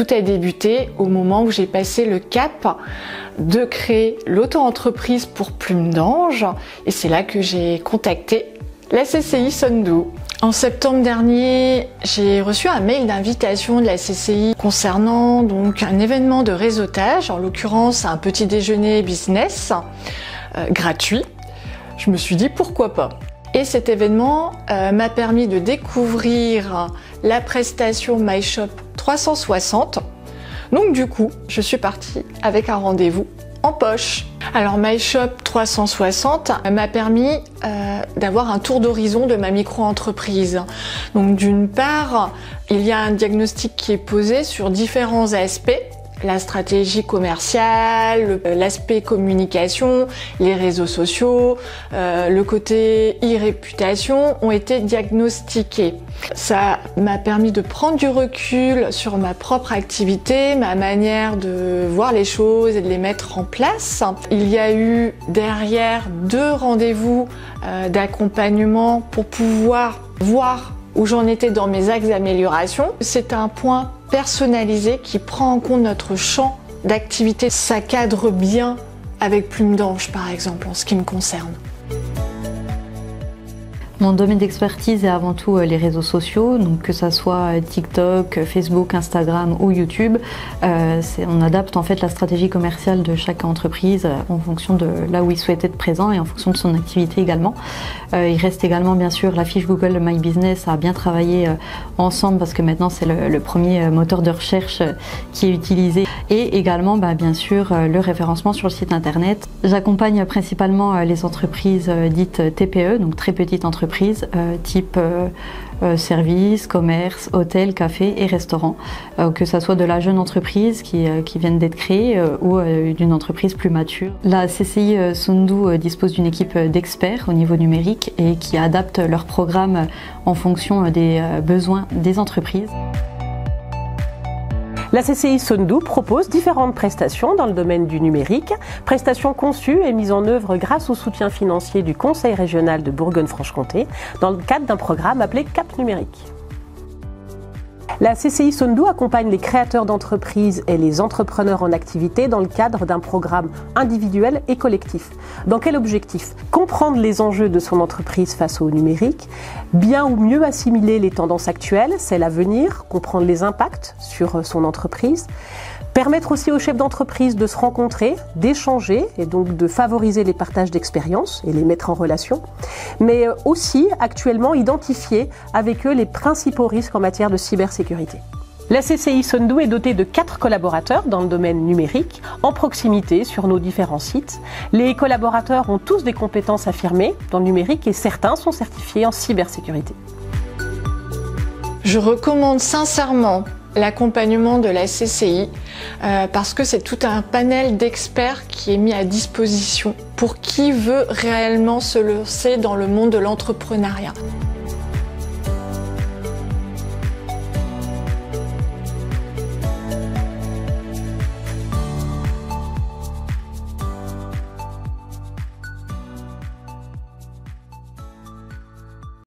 tout a débuté au moment où j'ai passé le cap de créer l'auto-entreprise pour Plume d'Ange et c'est là que j'ai contacté la CCI Sundou. En septembre dernier, j'ai reçu un mail d'invitation de la CCI concernant donc un événement de réseautage, en l'occurrence un petit déjeuner business gratuit. Je me suis dit pourquoi pas. Et cet événement m'a permis de découvrir la prestation MyShop 360. Donc du coup, je suis partie avec un rendez-vous en poche. Alors MyShop 360 m'a permis d'avoir un tour d'horizon de ma micro-entreprise. Donc d'une part, il y a un diagnostic qui est posé sur différents aspects. La stratégie commerciale, l'aspect communication, les réseaux sociaux, le côté e-réputation ont été diagnostiqués. Ça m'a permis de prendre du recul sur ma propre activité, ma manière de voir les choses et de les mettre en place. Il y a eu derrière 2 rendez-vous d'accompagnement pour pouvoir voir où j'en étais dans mes axes d'amélioration. C'est un point personnalisé qui prend en compte notre champ d'activité. Ça cadre bien avec Plume d'Ange par exemple en ce qui me concerne. Mon domaine d'expertise est avant tout les réseaux sociaux, donc que ça soit TikTok, Facebook, Instagram ou YouTube. On adapte en fait la stratégie commerciale de chaque entreprise en fonction de là où il souhaite être présent et en fonction de son activité également. Il reste également bien sûr la fiche Google My Business à bien travailler ensemble parce que maintenant c'est le premier moteur de recherche qui est utilisé et également bien sûr le référencement sur le site internet. J'accompagne principalement les entreprises dites TPE, donc très petites entreprises type service, commerce, hôtel, café et restaurant, que ça soit de la jeune entreprise qui viennent d'être créée ou d'une entreprise plus mature. La CCI Sundou dispose d'une équipe d'experts au niveau numérique et qui adapte leur programme en fonction des besoins des entreprises. La CCI Sundou propose différentes prestations dans le domaine du numérique, prestations conçues et mises en œuvre grâce au soutien financier du Conseil régional de Bourgogne-Franche-Comté dans le cadre d'un programme appelé Cap Numérique. La CCI Sundou accompagne les créateurs d'entreprises et les entrepreneurs en activité dans le cadre d'un programme individuel et collectif. Dans quel objectif? Comprendre les enjeux de son entreprise face au numérique, bien ou mieux assimiler les tendances actuelles, celles à venir, comprendre les impacts sur son entreprise, permettre aussi aux chefs d'entreprise de se rencontrer, d'échanger et donc de favoriser les partages d'expériences et les mettre en relation, mais aussi actuellement identifier avec eux les principaux risques en matière de cybersécurité. La CCI Sundou est dotée de 4 collaborateurs dans le domaine numérique, en proximité sur nos différents sites. Les collaborateurs ont tous des compétences affirmées dans le numérique et certains sont certifiés en cybersécurité. Je recommande sincèrement l'accompagnement de la CCI parce que c'est tout un panel d'experts qui est mis à disposition pour qui veut réellement se lancer dans le monde de l'entrepreneuriat.